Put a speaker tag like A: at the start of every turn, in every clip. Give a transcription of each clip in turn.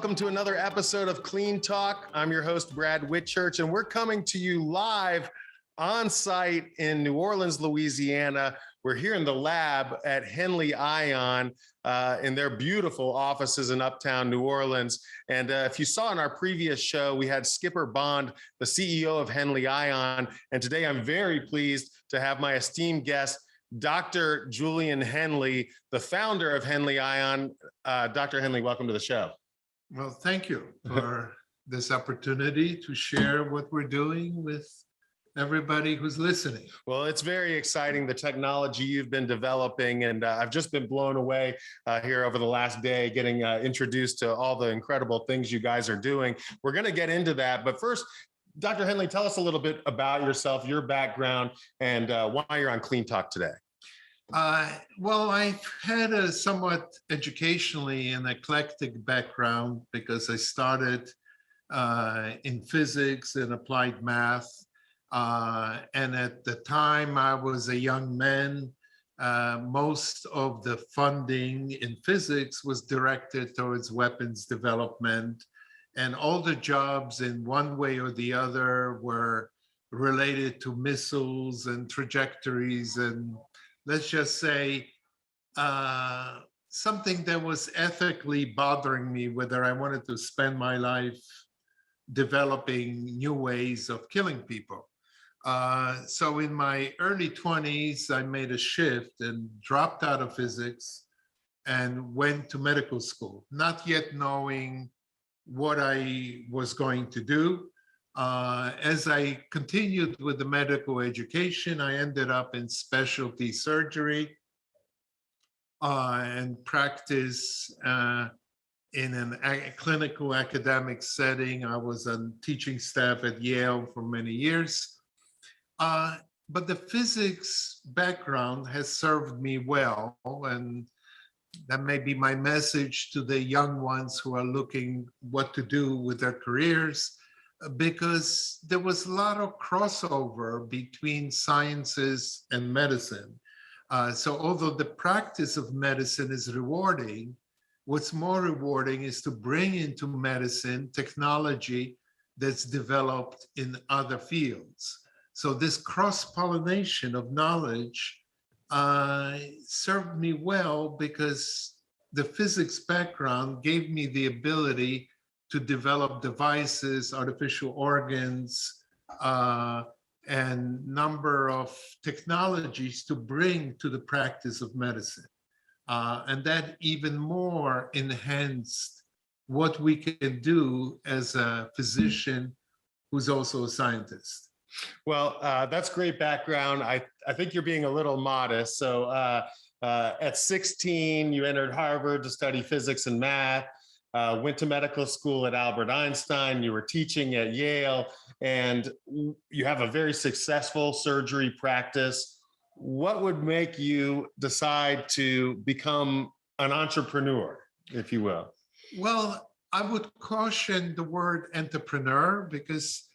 A: welcome to another episode of Clean Talk. I'm your host, Brad Whitchurch, and we're coming to you live on site in New Orleans, Louisiana. We're here in the lab at Henley Ion in their beautiful offices in Uptown New Orleans. And if you saw in our previous show, we had Skipper Bond, the CEO of Henley Ion. And today I'm very pleased to have my esteemed guest, Dr. Julian Henley, the founder of Henley Ion. Dr. Henley, welcome to the show.
B: Well, thank you for this opportunity to share what we're doing with everybody who's listening.
A: Well, it's very exciting, the technology you've been developing, and I've just been blown away here over the last day getting introduced to all the incredible things you guys are doing. We're going to get into that, but first, Dr. Henley, tell us a little bit about yourself, your background, and why you're on Clean Talk today.
B: Well, I've had a somewhat educationally an eclectic background because I started in physics and applied math. And at the time I was a young man, most of the funding in physics was directed towards weapons development. And all the jobs in one way or the other were related to missiles and trajectories and, let's just say, something that was ethically bothering me, whether I wanted to spend my life developing new ways of killing people. So in my early 20s, I made a shift and dropped out of physics and went to medical school, not yet knowing what I was going to do. As I continued with the medical education, I ended up in specialty surgery and practice in a clinical academic setting. I was on teaching staff at Yale for many years. But the physics background has served me well, and that may be my message to the young ones who are looking what to do with their careers, because there was a lot of crossover between sciences and medicine. So although the practice of medicine is rewarding, what's more rewarding is to bring into medicine technology that's developed in other fields. So this cross-pollination of knowledge served me well because the physics background gave me the ability to develop devices, artificial organs, and number of technologies to bring to the practice of medicine. And that even more enhanced what we can do as a physician who's also a scientist.
A: Well, that's great background. I think you're being a little modest. So at 16, you entered Harvard to study physics and math, went to medical school at Albert Einstein, you were teaching at Yale, and you have a very successful surgery practice. What would make you decide to become an entrepreneur, if you will?
B: Well, I would caution the word entrepreneur because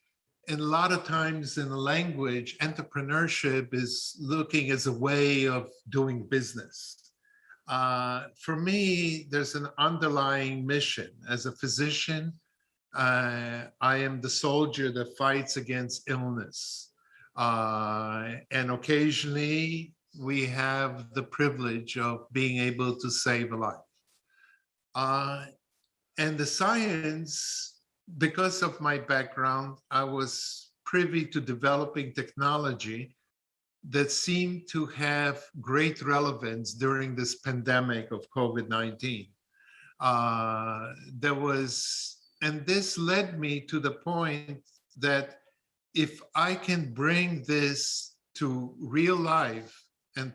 B: and a lot of times in the language, entrepreneurship is looking as a way of doing business. For me, there's an underlying mission. As a physician, I am the soldier that fights against illness. And occasionally, we have the privilege of being able to save a life. And the science, because of my background, I was privy to developing technology that seemed to have great relevance during this pandemic of COVID-19. And this led me to the point that if I can bring this to real life and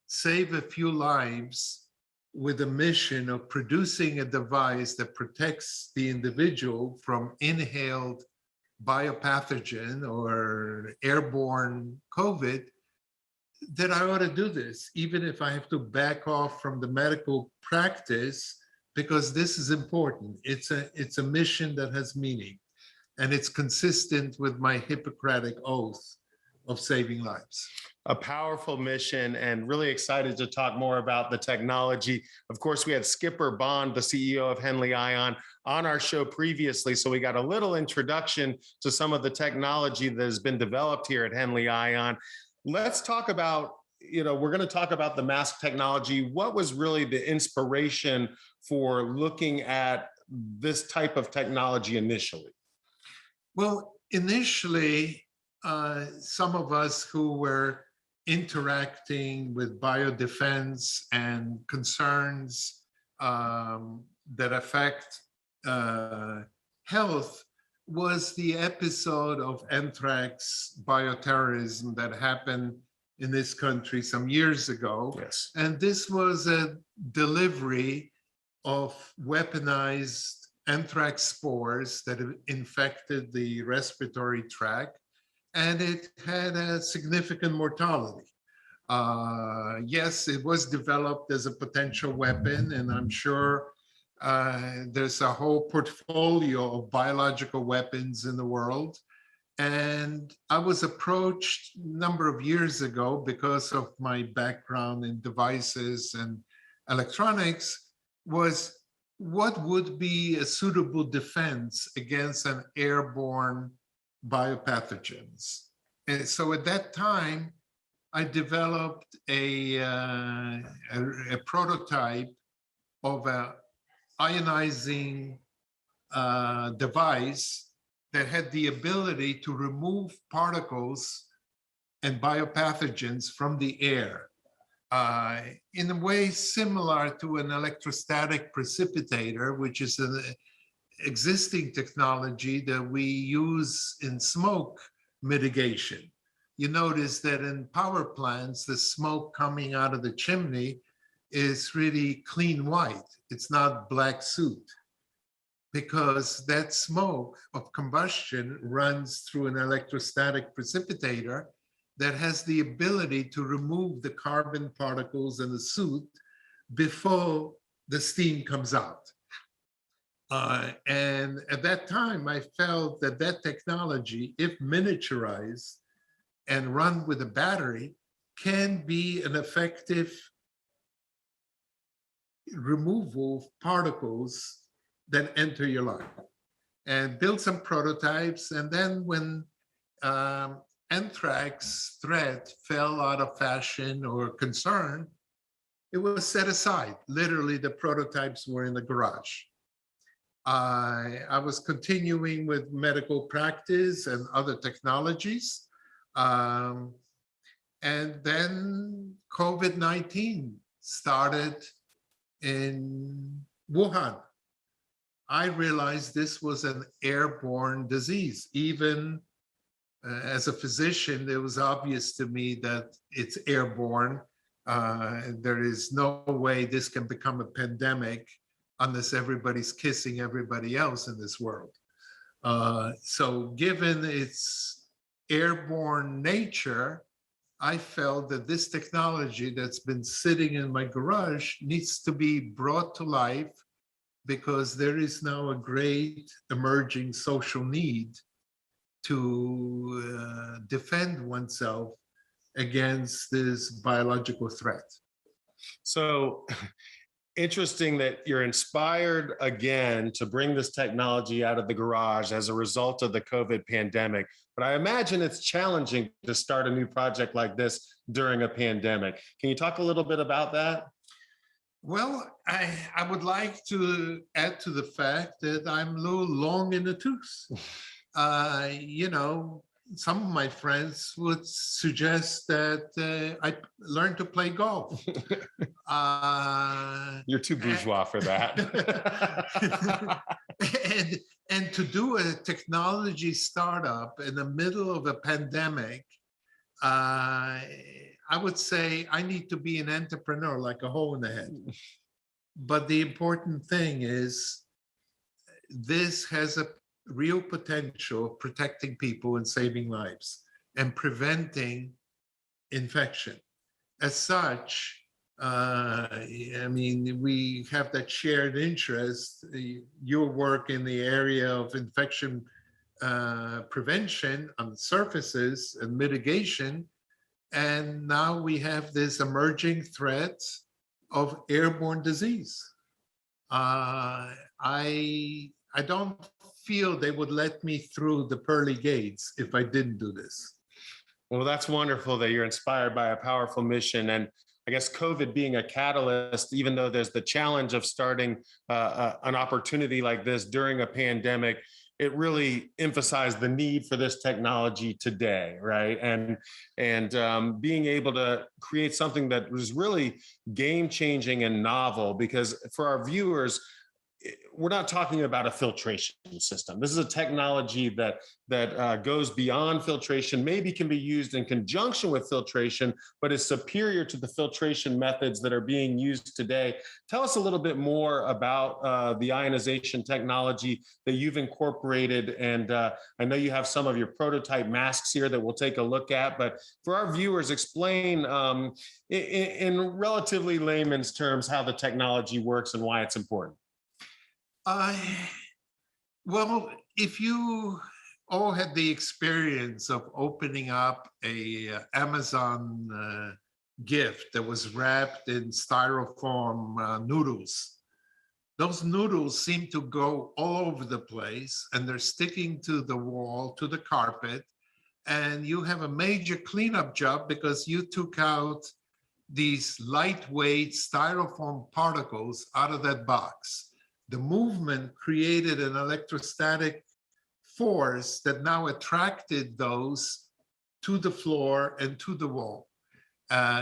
B: save a few lives, with a mission of producing a device that protects the individual from inhaled biopathogen or airborne COVID, that I ought to do this, even if I have to back off from the medical practice, because this is important. It's a mission that has meaning, and it's consistent with my Hippocratic oath of saving lives.
A: A powerful mission, and really excited to talk more about the technology. Of course, we had Skipper Bond, the CEO of Henley Ion, on our show previously. So we got a little introduction to some of the technology that has been developed here at Henley Ion. Let's talk about, we're going to talk about the mask technology. What was really the inspiration for looking at this type of technology initially?
B: Well, initially, some of us who were interacting with biodefense and concerns that affect health was the episode of anthrax bioterrorism that happened in this country some years ago.
A: Yes.
B: And this was a delivery of weaponized anthrax spores that infected the respiratory tract, and it had a significant mortality. Yes, it was developed as a potential weapon, and I'm sure there's a whole portfolio of biological weapons in the world. And I was approached a number of years ago because of my background in devices and electronics, was what would be a suitable defense against an airborne biopathogens. And so at that time, I developed a prototype of an ionizing device that had the ability to remove particles and biopathogens from the air in a way similar to an electrostatic precipitator, which is an existing technology that we use in smoke mitigation. You notice that in power plants, the smoke coming out of the chimney is really clean white. It's not black soot, because that smoke of combustion runs through an electrostatic precipitator that has the ability to remove the carbon particles and the soot before the steam comes out. And at that time, I felt that that technology, if miniaturized and run with a battery, can be an effective removal of particles that enter your life. And build some prototypes. And then when anthrax threat fell out of fashion or concern, it was set aside. Literally, the prototypes were in the garage. I was continuing with medical practice and other technologies. And then COVID-19 started in Wuhan. I realized this was an airborne disease. Even as a physician, it was obvious to me that it's airborne. There is no way this can become a pandemic unless everybody's kissing everybody else in this world. So given its airborne nature, I felt that this technology that's been sitting in my garage needs to be brought to life, because there is now a great emerging social need to defend oneself against this biological threat.
A: So interesting that you're inspired again to bring this technology out of the garage as a result of the COVID pandemic. But I imagine it's challenging to start a new project like this during a pandemic. Can you talk a little bit about that?
B: Well, I would like to add to the fact that I'm a little long in the tooth. Some of my friends would suggest that I learn to play golf.
A: You're too bourgeois for that.
B: and to do a technology startup in the middle of a pandemic, I would say I need to be an entrepreneur like a hole in the head. But the important thing is this has a real potential of protecting people and saving lives and preventing infection. As such, we have that shared interest. Your work in the area of infection prevention on surfaces and mitigation. And now we have this emerging threat of airborne disease. I don't feel they would let me through the pearly gates if I didn't do this.
A: Well, that's wonderful that you're inspired by a powerful mission. And I guess COVID being a catalyst, even though there's the challenge of starting an opportunity like this during a pandemic, it really emphasized the need for this technology today, right? And being able to create something that was really game changing and novel, because for our viewers, we're not talking about a filtration system. This is a technology that goes beyond filtration, maybe can be used in conjunction with filtration, but is superior to the filtration methods that are being used today. Tell us a little bit more about the ionization technology that you've incorporated. And I know you have some of your prototype masks here that we'll take a look at, but for our viewers, explain in relatively layman's terms how the technology works and why it's important.
B: Well, if you all had the experience of opening up a Amazon gift that was wrapped in styrofoam noodles, those noodles seem to go all over the place and they're sticking to the wall, to the carpet, and you have a major cleanup job because you took out these lightweight styrofoam particles out of that box. The movement created an electrostatic force that now attracted those to the floor and to the wall.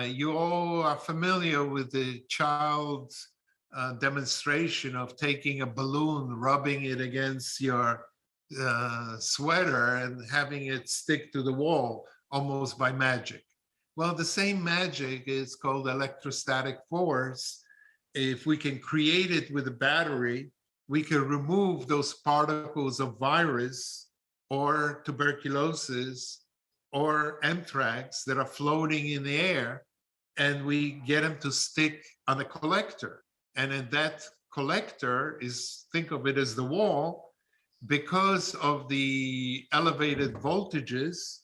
B: You all are familiar with the child's demonstration of taking a balloon, rubbing it against your sweater and having it stick to the wall almost by magic. Well, the same magic is called electrostatic force. If we can create it with a battery, we can remove those particles of virus or tuberculosis or anthrax that are floating in the air, and we get them to stick on a collector. And in that collector is, think of it as the wall, because of the elevated voltages,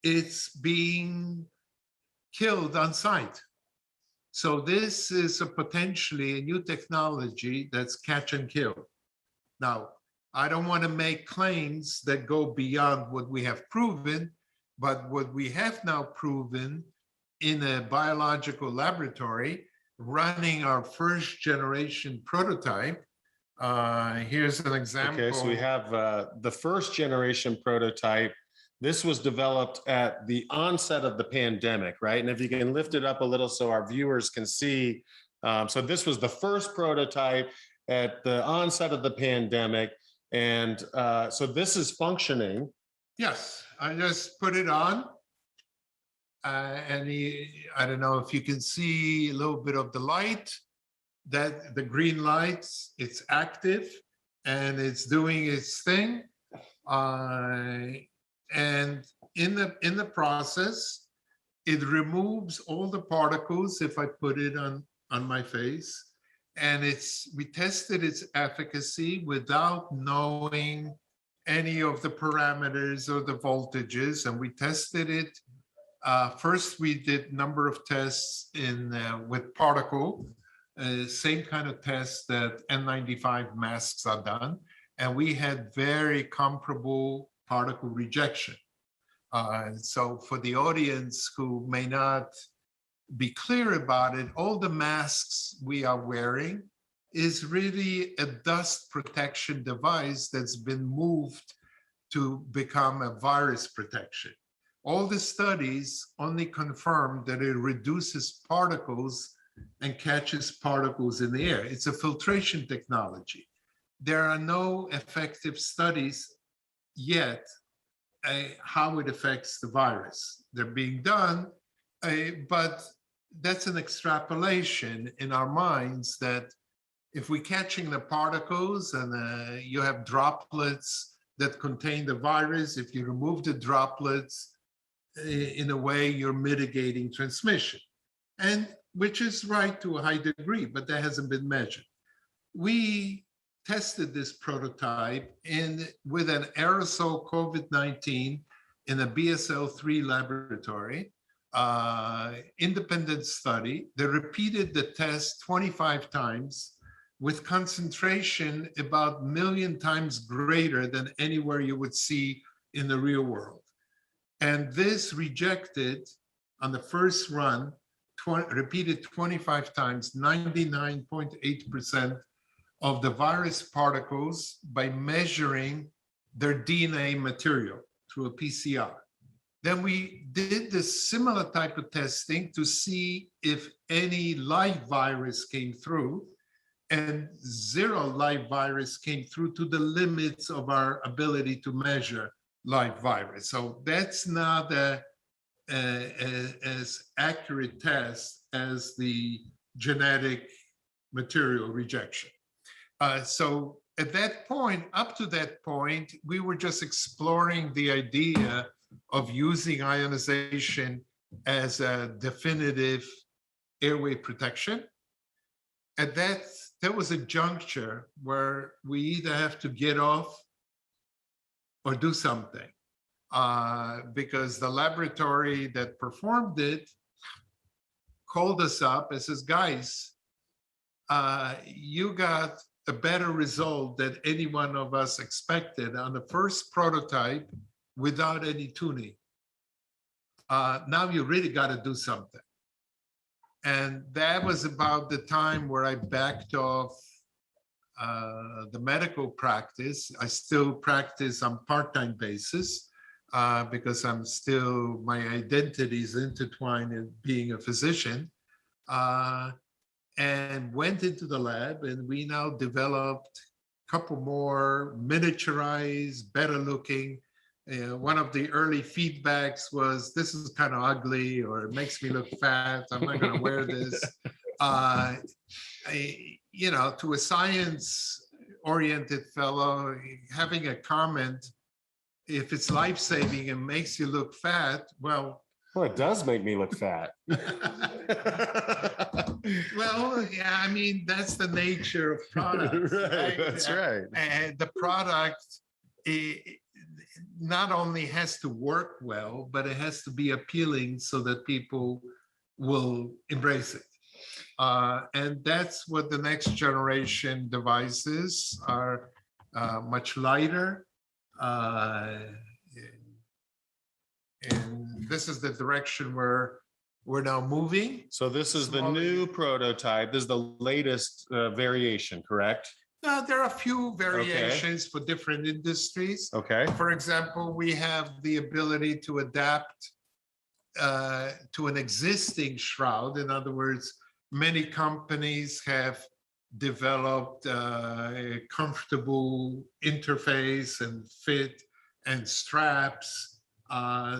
B: it's being killed on site. So this is a potentially a new technology that's catch and kill. Now, I don't want to make claims that go beyond what we have proven, but what we have now proven in a biological laboratory, running our first generation prototype. Here's an example.
A: Okay, so we have the first generation prototype. This was developed at the onset of the pandemic, right? And if you can lift it up a little so our viewers can see. So this was the first prototype at the onset of the pandemic. And so this is functioning.
B: Yes, I just put it on. I don't know if you can see a little bit of the light, that the green lights, it's active and it's doing its thing. And in the process, it removes all the particles if I put it on my face. And we tested its efficacy without knowing any of the parameters or the voltages. And we tested it. First, we did number of tests with particle, same kind of tests that N95 masks are done. And we had very comparable particle rejection. So for the audience who may not be clear about it, all the masks we are wearing is really a dust protection device that's been moved to become a virus protection. All the studies only confirm that it reduces particles and catches particles in the air. It's a filtration technology. There are no effective studies yet how it affects the virus. They're being done, but that's an extrapolation in our minds that if we're catching the particles and you have droplets that contain the virus, if you remove the droplets, in a way you're mitigating transmission, and which is right to a high degree, but that hasn't been measured. We tested this prototype with an aerosol COVID-19 in a BSL-3 laboratory, independent study. They repeated the test 25 times with concentration about 1,000,000 times greater than anywhere you would see in the real world. And this rejected on the first run, repeated 25 times, 99.8% of the virus particles by measuring their DNA material through a PCR. Then we did this similar type of testing to see if any live virus came through, and 0 live virus came through to the limits of our ability to measure live virus. So that's not as accurate test as the genetic material rejection. So at that point, up to that point, we were just exploring the idea of using ionization as a definitive airway protection. And that was a juncture where we either have to get off or do something. Because the laboratory that performed it called us up and says, guys, you got a better result than any one of us expected on the first prototype without any tuning. Now you really got to do something. And that was about the time where I backed off the medical practice. I still practice on part-time basis because my identity is intertwined in being a physician. And went into the lab, and we now developed a couple more miniaturized, better looking. One of the early feedbacks was, this is kind of ugly, or it makes me look fat, I'm not going to wear this. To a science-oriented fellow, having a comment, if it's life-saving and makes you look fat, well,
C: it does make me look fat.
B: Well, yeah, I mean, that's the nature of products.
A: Right? That's right.
B: And the product not only has to work well, but it has to be appealing so that people will embrace it. And that's what the next generation devices are, much lighter. And this is the direction where we're now moving.
A: So this is the new prototype. This is the latest variation, correct?
B: There are a few variations for different industries.
A: Okay.
B: For example, we have the ability to adapt to an existing shroud. In other words, many companies have developed a comfortable interface and fit and straps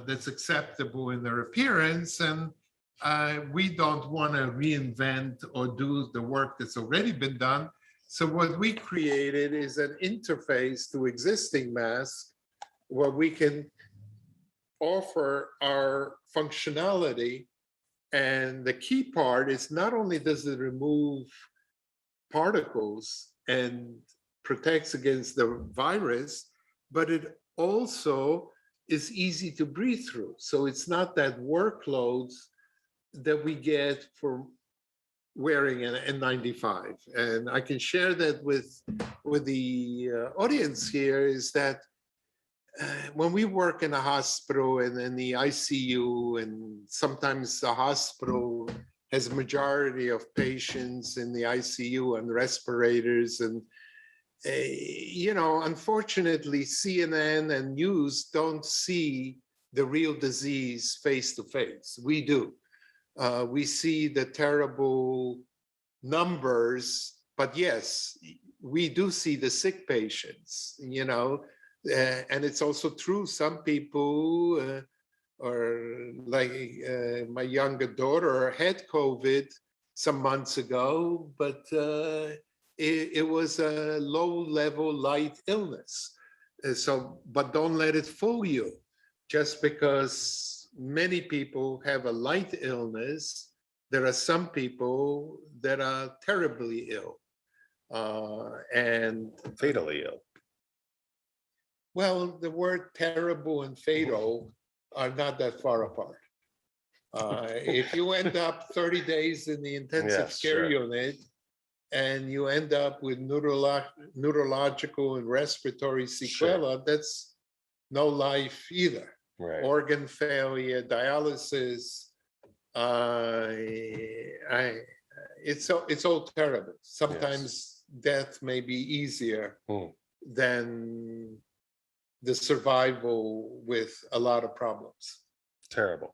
B: that's acceptable in their appearance. And we don't want to reinvent or do the work that's already been done. So what we created is an interface to existing masks where we can offer our functionality. And the key part is not only does it remove particles and protects against the virus, but it also is easy to breathe through. So it's not that workloads that we get for wearing an N95. And I can share that with the audience here, is that when we work in a hospital and in the ICU, and sometimes the hospital has a majority of patients in the ICU on respirators, and unfortunately, CNN and news don't see the real disease face to face. We do. We see the terrible numbers, but yes, we do see the sick patients, and it's also true. Some people, or like my younger daughter, had COVID some months ago, but it was a low-level light illness. But don't let it fool you. Just because many people have a light illness, there are some people that are terribly ill. And
C: Fatally ill.
B: well, the word terrible and fatal are not that far apart. If you end up 30 days in the intensive
C: Yes,
B: care
C: sure.
B: unit and you end up with neurological and respiratory sequela, that's no life either.
C: Right.
B: Organ failure, dialysis. It's all terrible. Sometimes death may be easier than the survival with a lot of problems.
C: Terrible.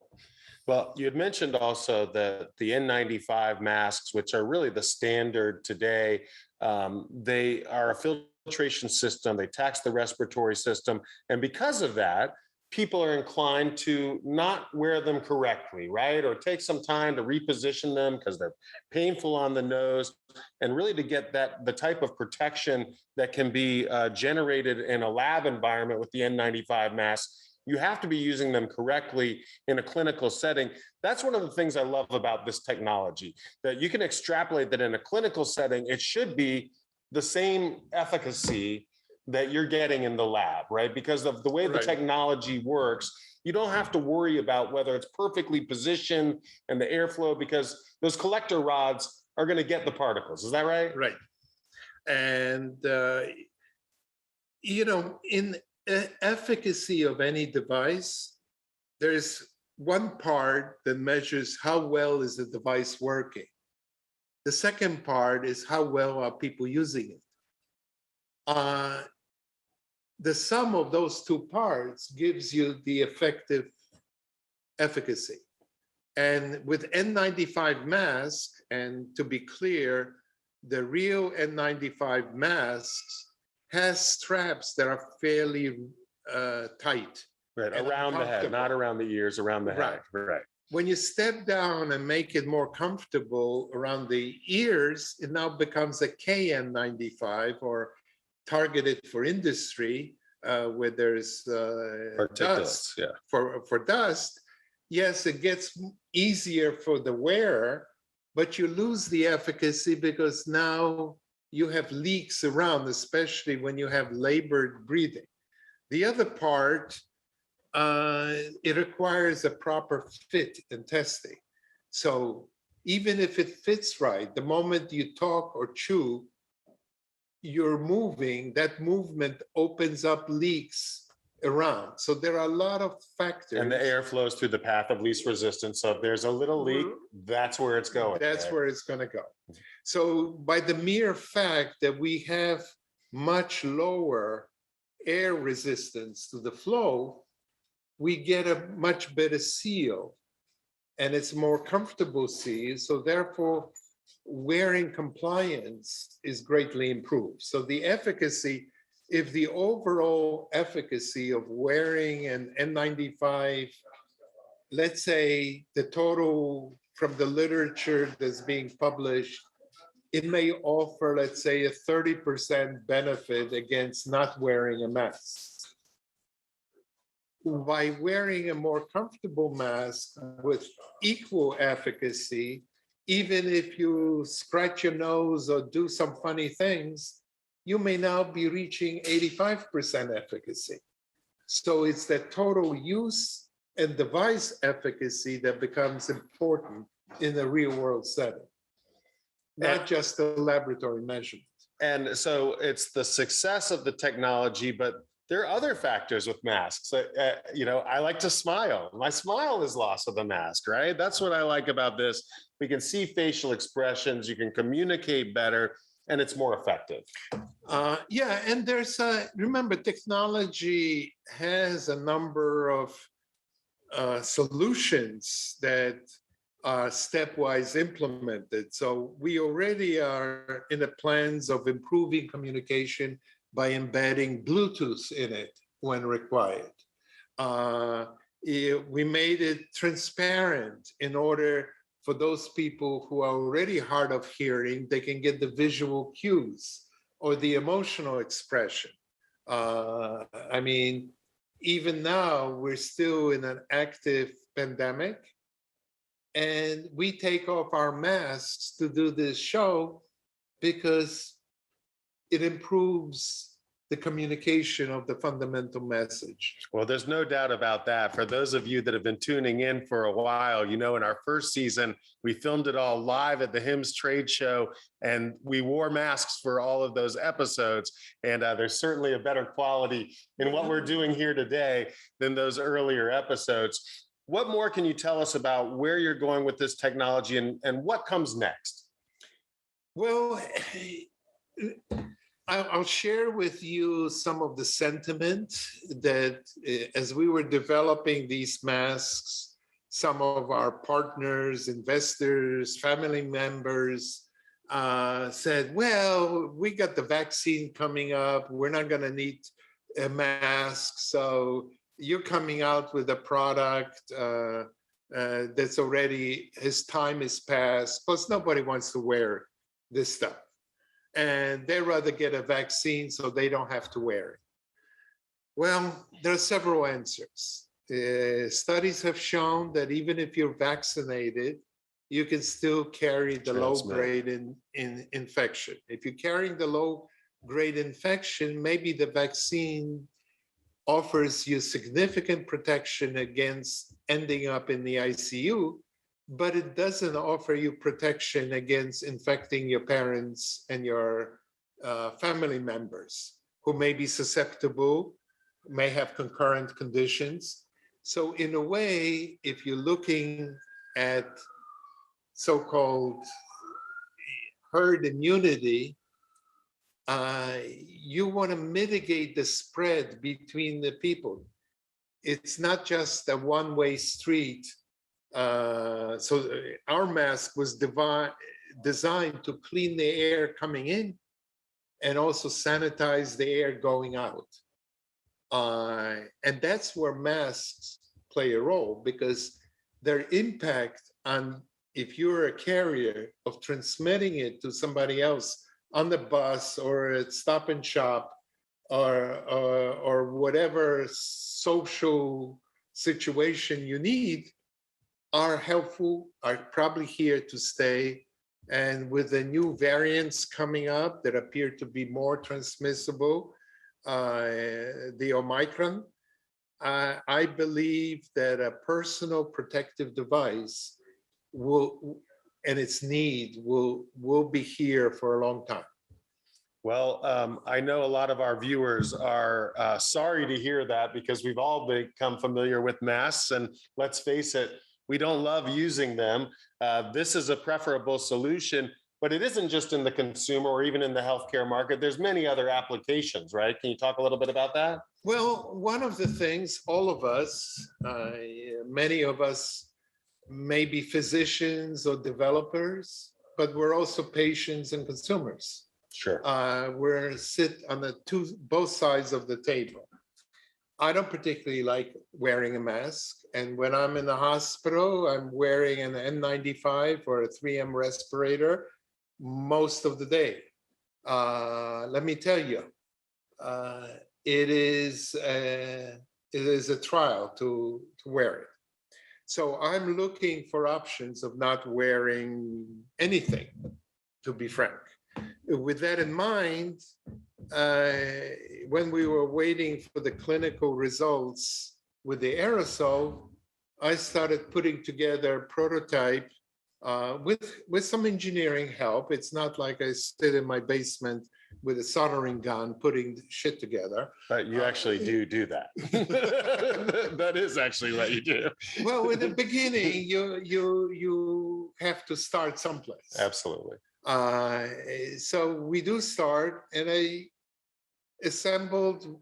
C: Well, you had mentioned also that the N95 masks, which are really the standard today, they are a filtration system. They tax the respiratory system. And because of that, people are inclined to not wear them correctly, right? Or take some time to reposition them because they're painful on the nose, and really to get the type of protection that can be generated in a lab environment with the N95 mask. You have to be using them correctly in a clinical setting. That's one of the things I love about this technology, that you can extrapolate that in a clinical setting, it should be the same efficacy that you're getting in the lab, right? Because of the way the technology works, you don't have to worry about whether it's perfectly positioned and the airflow, because those collector rods are going to get the particles. Is that right?
B: Right. And, in efficacy of any device, there's one part that measures how well is the device working. The second part is how well are people using it. The sum of those two parts gives you the effective efficacy. And with N95 mask, and to be clear, the real N95 masks has straps that are fairly tight.
C: Right, around the head, not around the ears, around the head. Right.
B: When you step down and make it more comfortable around the ears, it now becomes a KN95, or targeted for industry, where there's dust. For dust. Yes, it gets easier for the wearer, but you lose the efficacy because now you have leaks around, especially when you have labored breathing. The other part, it requires a proper fit and testing. So even if it fits right, the moment you talk or chew, you're moving, that movement opens up leaks around. So there are a lot of factors.
C: And the air flows through the path of least resistance. So if there's a little leak, that's where it's going.
B: That's where it's going to go. So by the mere fact that we have much lower air resistance to the flow, we get a much better seal, and it's a more comfortable seal. So therefore, wearing compliance is greatly improved. So the efficacy, if the overall efficacy of wearing an N95, let's say the total from the literature that's being published, it may offer, let's say, a 30% benefit against not wearing a mask. By wearing a more comfortable mask with equal efficacy, even if you scratch your nose or do some funny things, you may now be reaching 85% efficacy. So it's the total use and device efficacy that becomes important in the real world setting, not just the laboratory measurement.
C: And so it's the success of the technology, but there are other factors with masks. I like to smile. My smile is lost with a mask, right? That's what I like about this. We can see facial expressions, you can communicate better, and it's more effective.
B: And there's remember, technology has a number of solutions that are stepwise implemented. So we already are in the plans of improving communication by embedding Bluetooth in it when required. We made it transparent in order for those people who are already hard of hearing, they can get the visual cues or the emotional expression. Even now, we're still in an active pandemic, and we take off our masks to do this show because it improves the communication of the fundamental message.
C: Well, there's no doubt about that. For those of you that have been tuning in for a while, you know, in our first season, we filmed it all live at the HIMSS trade show, and we wore masks for all of those episodes. And there's certainly a better quality in what we're doing here today than those earlier episodes. What more can you tell us about where you're going with this technology and what comes next?
B: Well, I'll share with you some of the sentiment that as we were developing these masks, some of our partners, investors, family members said, well, we got the vaccine coming up. We're not going to need a mask. So you're coming out with a product that's already, his time is past. Plus, nobody wants to wear this stuff. And they'd rather get a vaccine so they don't have to wear it. Well, there are several answers. Studies have shown that even if you're vaccinated, you can still carry the low-grade infection. If you're carrying the low-grade infection, maybe the vaccine offers you significant protection against ending up in the ICU, but it doesn't offer you protection against infecting your parents and your family members who may be susceptible, may have concurrent conditions. So in a way, if you're looking at so-called herd immunity, you want to mitigate the spread between the people. It's not just a one-way street. So our mask was designed to clean the air coming in and also sanitize the air going out. And that's where masks play a role, because their impact on, if you're a carrier, of transmitting it to somebody else on the bus or at Stop and Shop or whatever social situation you need, are helpful, are probably here to stay. And with the new variants coming up that appear to be more transmissible, the Omicron, I believe that a personal protective device will, and its need will be here for a long time.
C: Well, I know a lot of our viewers are sorry to hear that, because we've all become familiar with masks, and let's face it, we don't love using them. This is a preferable solution, but it isn't just in the consumer or even in the healthcare market. There's many other applications, right? Can you talk a little bit about that?
B: Well, one of the things, all of us, many of us may be physicians or developers, but we're also patients and consumers.
C: Sure.
B: We're sit on both sides of the table. I don't particularly like wearing a mask. And when I'm in the hospital, I'm wearing an N95 or a 3M respirator most of the day. Let me tell you, it is a trial to wear it. So I'm looking for options of not wearing anything, to be frank. With that in mind, when we were waiting for the clinical results with the aerosol, I started putting together a prototype with some engineering help. It's not like I sit in my basement with a soldering gun putting shit together.
C: But you actually do that. That is actually what you do.
B: Well, in the beginning, you have to start someplace.
C: Absolutely.
B: So we do start, and I assembled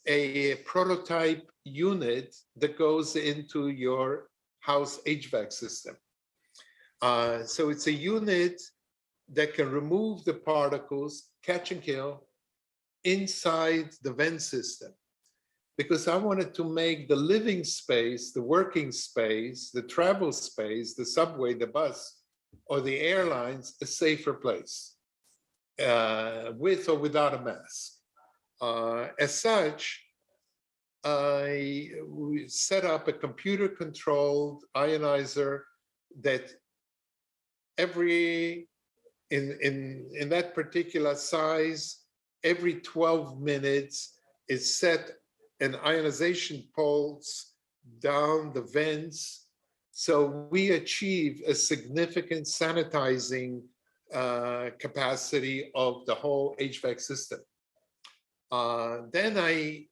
B: a prototype unit that goes into your house HVAC system. So it's a unit that can remove the particles, catch and kill, inside the vent system. Because I wanted to make the living space, the working space, the travel space, the subway, the bus, or the airlines, a safer place, with or without a mask. As such, we set up a computer-controlled ionizer that in that particular size every 12 minutes it set an ionization pulse down the vents. So we achieve a significant sanitizing capacity of the whole HVAC system. Then I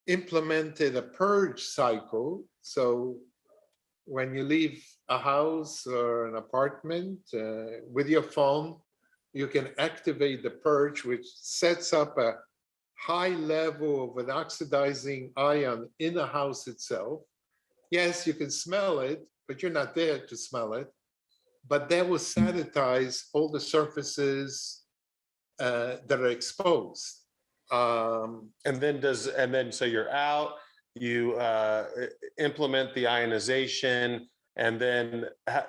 B: implemented a purge cycle. So when you leave a house or an apartment with your phone, you can activate the purge, which sets up a high level of an oxidizing ion in the house itself. Yes, you can smell it, but you're not there to smell it. But that will sanitize all the surfaces that are exposed.
C: So you're out, you implement the ionization, and then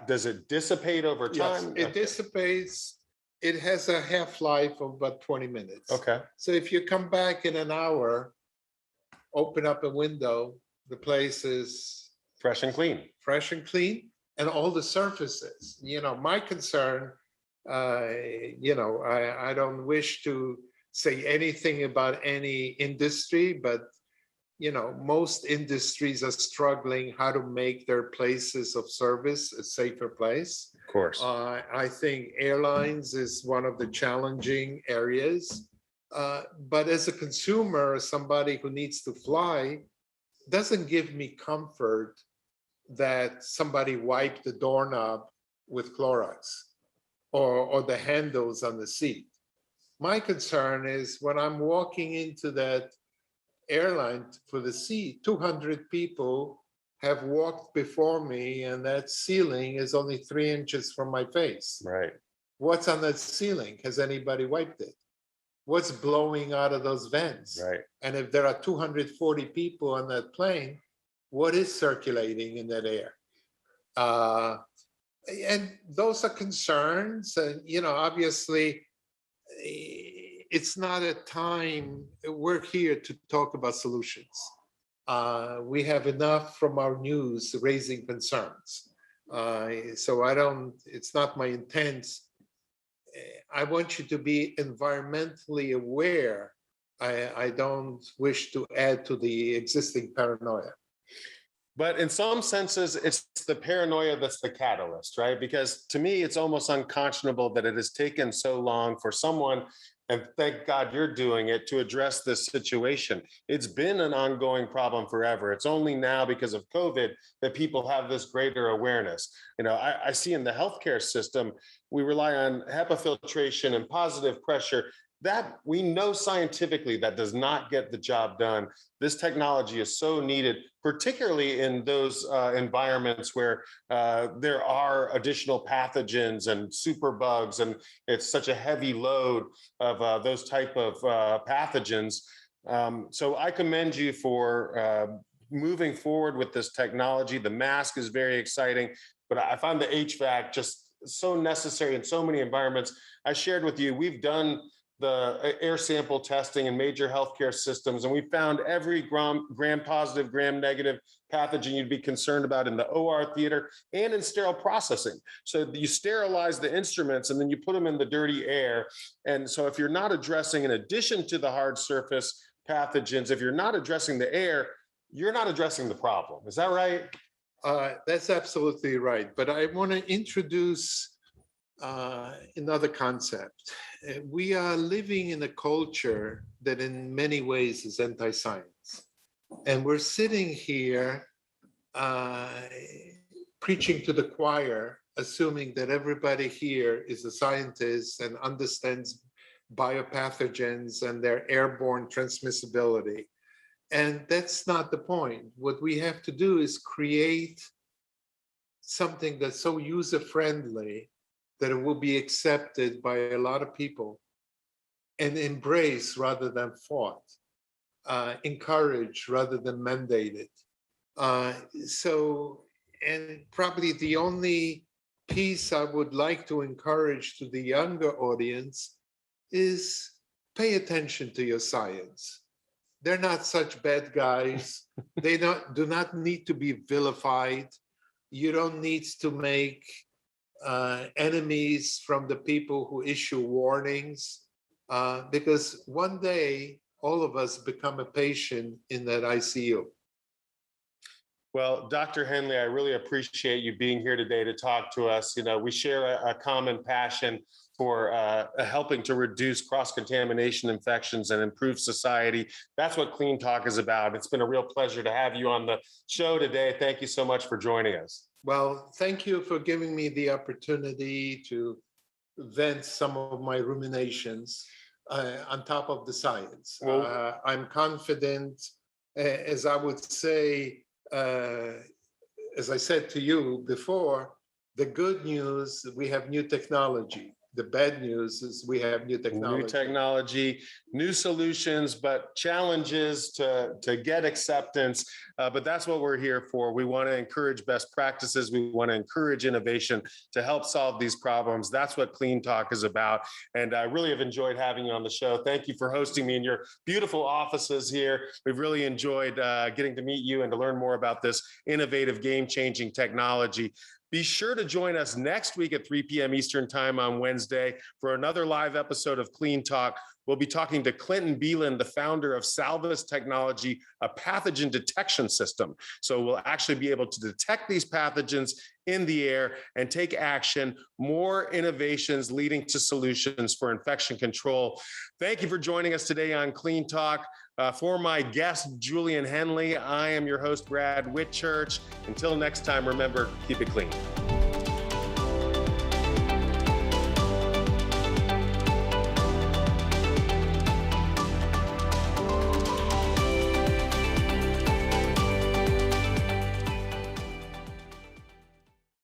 C: does it dissipate over time?
B: Yes, it dissipates. It has a half-life of about 20 minutes.
C: Okay.
B: So if you come back in an hour, open up a window, the place is
C: Fresh and clean.
B: fresh and clean, and all the surfaces. My concern, I don't wish to say anything about any industry, but most industries are struggling how to make their places of service a safer place.
C: Of course.
B: I think airlines is one of the challenging areas. But as a consumer, somebody who needs to fly, doesn't give me comfort that somebody wiped the doorknob with Clorox or the handles on the seat. My concern is when I'm walking into that airline for the seat, 200 people have walked before me, and that ceiling is only 3 inches from my face.
C: Right.
B: What's on that ceiling? Has anybody wiped it? What's blowing out of those vents?
C: Right.
B: And if there are 240 people on that plane, what is circulating in that air? And those are concerns. And, obviously, it's not a time, we're here to talk about solutions. We have enough from our news raising concerns. So it's not my intent. I want you to be environmentally aware. I don't wish to add to the existing paranoia.
C: But in some senses, it's the paranoia that's the catalyst, right? Because to me, it's almost unconscionable that it has taken so long for someone, and thank God you're doing it, to address this situation. It's been an ongoing problem forever. It's only now because of COVID that people have this greater awareness. I see in the healthcare system, we rely on HEPA filtration and positive pressure. That we know scientifically that does not get the job done. This technology is so needed, particularly in those environments where there are additional pathogens and superbugs, and it's such a heavy load of those type of pathogens. So I commend you for moving forward with this technology. The mask is very exciting, but I find the HVAC just so necessary in so many environments. I shared with you, we've done the air sample testing in major healthcare systems, and we found every gram positive, gram negative pathogen you'd be concerned about in the OR theater and in sterile processing. So you sterilize the instruments and then you put them in the dirty air. And so if you're not addressing, in addition to the hard surface pathogens, if you're not addressing the air, you're not addressing the problem. Is that right?
B: That's absolutely right. But I want to introduce another concept. We are living in a culture that in many ways is anti-science. And we're sitting here preaching to the choir, assuming that everybody here is a scientist and understands biopathogens and their airborne transmissibility. And that's not the point. What we have to do is create something that's so user-friendly that it will be accepted by a lot of people and embraced rather than fought, encouraged rather than mandated. And probably the only piece I would like to encourage to the younger audience is pay attention to your science. They're not such bad guys. They do not need to be vilified. You don't need to make enemies from the people who issue warnings. because one day all of us become a patient in that ICU.
C: Well, Dr. Henley, I really appreciate you being here today to talk to us. You know, we share a common passion for helping to reduce cross-contamination infections and improve society. That's what Clean Talk is about. It's been a real pleasure to have you on the show today. Thank you so much for joining us.
B: Well, thank you for giving me the opportunity to vent some of my ruminations on top of the science.
C: Well,
B: I'm confident, as I would say, as I said to you before, the good news, we have new technology. The bad news is we have new technology.
C: New technology, new solutions, but challenges to get acceptance. But that's what we're here for. We want to encourage best practices. We want to encourage innovation to help solve these problems. That's what Clean Talk is about. And I really have enjoyed having you on the show. Thank you for hosting me in your beautiful offices here. We've really enjoyed getting to meet you and to learn more about this innovative, game-changing technology. Be sure to join us next week at 3 p.m. Eastern Time on Wednesday for another live episode of Clean Talk. We'll be talking to Clinton Beelan, the founder of Salvus Technology, a pathogen detection system. So we'll actually be able to detect these pathogens in the air and take action, more innovations leading to solutions for infection control. Thank you for joining us today on Clean Talk. For my guest, Julian Henley, I am your host, Brad Whitchurch. Until next time, remember, keep it clean.